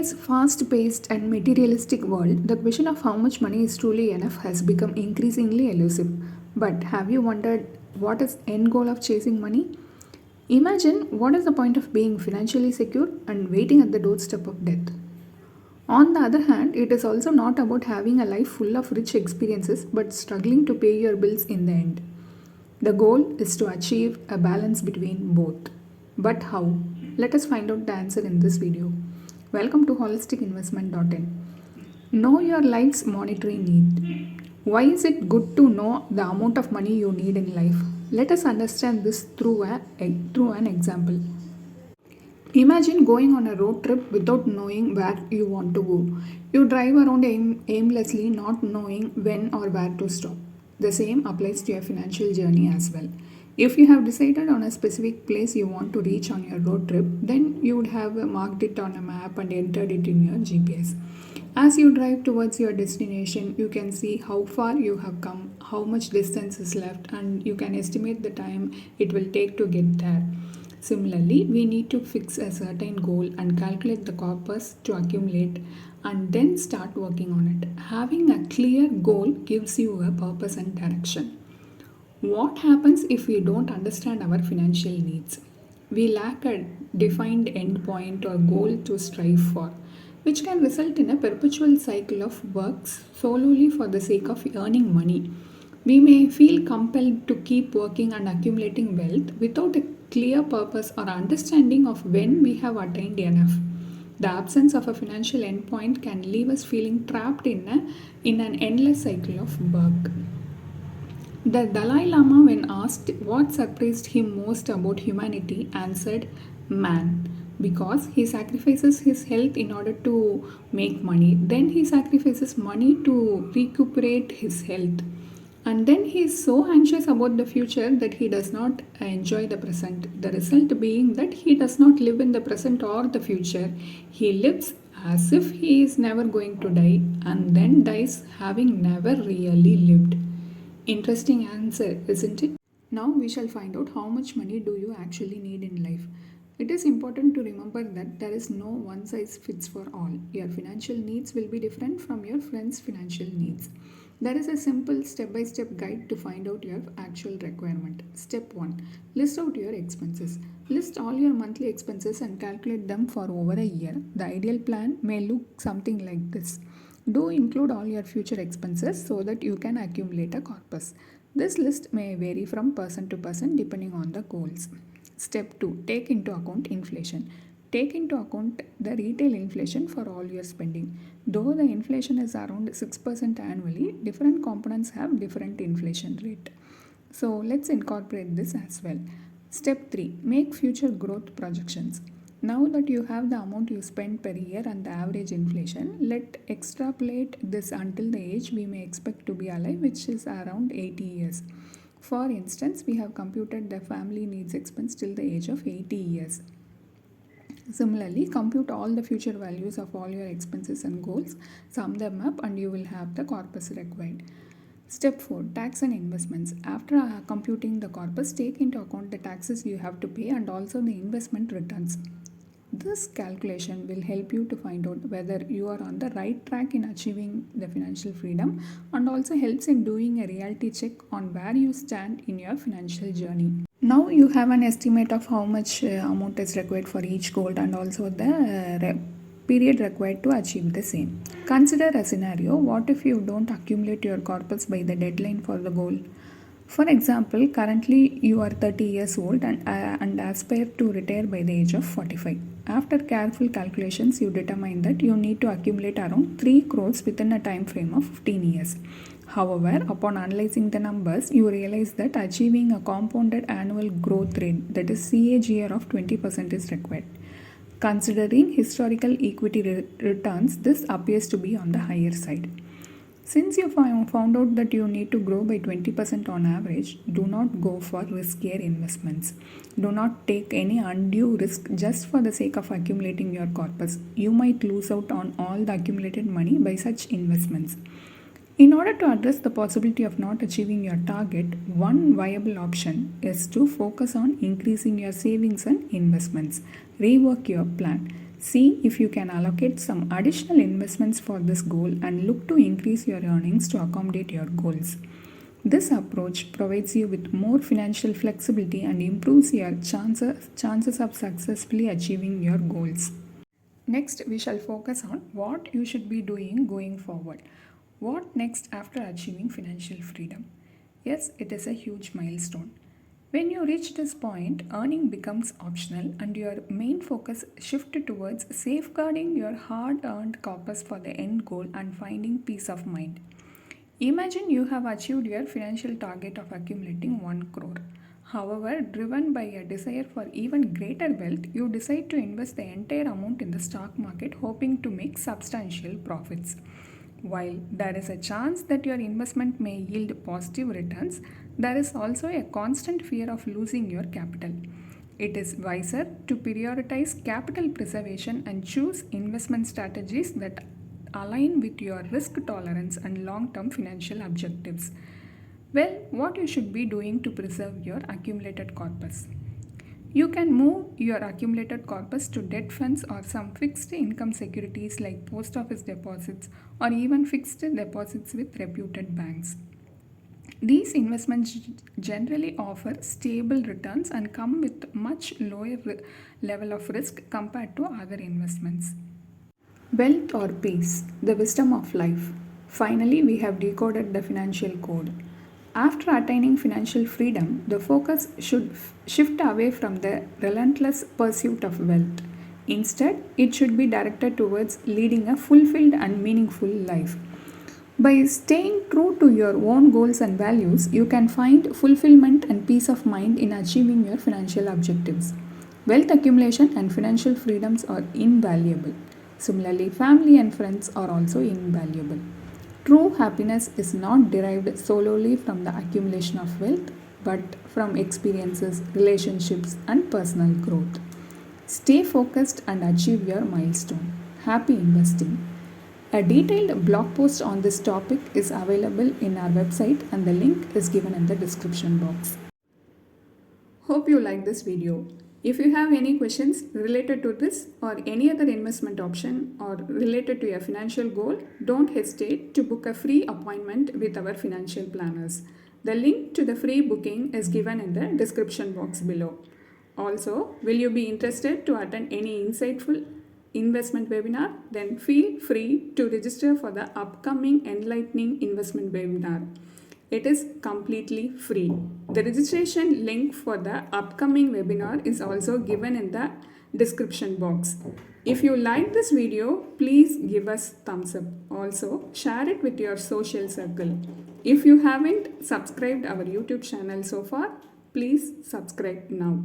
today's fast paced and materialistic world, the question of how much money is truly enough has become increasingly elusive. But have you wondered what is the end goal of chasing money? Imagine what is the point of being financially secure and waiting at the doorstep of death. On the other hand, it is also not about having a life full of rich experiences but struggling to pay your bills in the end. The goal is to achieve a balance between both. But how? Let us find out the answer in this video. Welcome to holisticinvestment.in. Know your life's monetary need. Why is it good to know the amount of money you need in life? Let us understand this through an example. Imagine going on a road trip without knowing where you want to go. You drive around aimlessly, not knowing when or where to stop. The same applies to your financial journey as well. If you have decided on a specific place you want to reach on your road trip, then you would have marked it on a map and entered it in your GPS. As you drive towards your destination, you can see how far you have come, how much distance is left, and you can estimate the time it will take to get there. Similarly, we need to fix a certain goal and calculate the corpus to accumulate and then start working on it. Having a clear goal gives you a purpose and direction. What happens if we don't understand our financial needs? We lack a defined endpoint or goal to strive for, which can result in a perpetual cycle of works solely for the sake of earning money. We may feel compelled to keep working and accumulating wealth without a clear purpose or understanding of when we have attained enough. The absence of a financial endpoint can leave us feeling trapped in an endless cycle of work. The Dalai Lama, when asked what surprised him most about humanity, answered, "Man." Because he sacrifices his health in order to make money, then he sacrifices money to recuperate his health. And then he is so anxious about the future that he does not enjoy the present. The result being that he does not live in the present or the future. He lives as if he is never going to die and then dies having never really lived. Interesting answer, isn't it? Now we shall find out how much money do you actually need in life. It is important to remember that there is no one size fits for all. Your financial needs will be different from your friend's financial needs. There is a simple step-by-step guide to find out your actual requirement. Step 1. List out your expenses. List all your monthly expenses and calculate them for over a year. The ideal plan may look something like this. Do include all your future expenses so that you can accumulate a corpus. This list may vary from person to person depending on the goals. Step 2. Take into account inflation. Take into account the retail inflation for all your spending. Though the inflation is around 6% annually, different components have different inflation rate. So let's incorporate this as well. Step 3. Make future growth projections. Now that you have the amount you spend per year and the average inflation, let extrapolate this until the age we may expect to be alive, which is around 80 years. For instance, we have computed the family needs expense till the age of 80 years. Similarly, compute all the future values of all your expenses and goals, sum them up, and you will have the corpus required. Step 4. Tax and investments. After computing the corpus, take into account the taxes you have to pay and also the investment returns. This calculation will help you to find out whether you are on the right track in achieving the financial freedom and also helps in doing a reality check on where you stand in your financial journey. Now you have an estimate of how much amount is required for each goal and also the period required to achieve the same. Consider a scenario. What if you don't accumulate your corpus by the deadline for the goal? For example, currently you are 30 years old and aspire to retire by the age of 45. After careful calculations, you determine that you need to accumulate around 3 crores within a time frame of 15 years. However, upon analyzing the numbers, you realize that achieving a compounded annual growth rate, that is CAGR of 20% is required. Considering historical equity returns, this appears to be on the higher side. Since you found out that you need to grow by 20% on average, do not go for riskier investments. Do not take any undue risk just for the sake of accumulating your corpus. You might lose out on all the accumulated money by such investments. In order to address the possibility of not achieving your target, one viable option is to focus on increasing your savings and investments. Rework your plan. See if you can allocate some additional investments for this goal and look to increase your earnings to accommodate your goals. This approach provides you with more financial flexibility and improves your chances of successfully achieving your goals. Next, we shall focus on what you should be doing going forward. What next after achieving financial freedom? Yes, it is a huge milestone. When you reach this point, earning becomes optional and your main focus shifts towards safeguarding your hard earned corpus for the end goal and finding peace of mind. Imagine you have achieved your financial target of accumulating 1 crore. However, driven by a desire for even greater wealth, you decide to invest the entire amount in the stock market hoping to make substantial profits. While there is a chance that your investment may yield positive returns, there is also a constant fear of losing your capital. It is wiser to prioritize capital preservation and choose investment strategies that align with your risk tolerance and long term financial objectives. Well, what you should be doing to preserve your accumulated corpus? You can move your accumulated corpus to debt funds or some fixed income securities like post office deposits or even fixed deposits with reputed banks. These investments generally offer stable returns and come with much lower level of risk compared to other investments. Wealth or peace, the wisdom of life. Finally, we have decoded the financial code. After attaining financial freedom, the focus should shift away from the relentless pursuit of wealth. Instead, it should be directed towards leading a fulfilled and meaningful life. By staying true to your own goals and values, you can find fulfillment and peace of mind in achieving your financial objectives. Wealth accumulation and financial freedoms are invaluable. Similarly, family and friends are also invaluable. True happiness is not derived solely from the accumulation of wealth, but from experiences, relationships, and personal growth. Stay focused and achieve your milestone. Happy investing. A detailed blog post on this topic is available in our website and the link is given in the description box. Hope you like this video. If you have any questions related to this or any other investment option or related to your financial goal, don't hesitate to book a free appointment with our financial planners. The link to the free booking is given in the description box below. Also, will you be interested to attend any insightful investment webinar? Then feel free to register for the upcoming enlightening investment webinar. It is completely free. The registration link for the upcoming webinar is also given in the description box. If you like this video, please give us thumbs up. Also, share it with your social circle. If you haven't subscribed our YouTube channel so far, please subscribe now.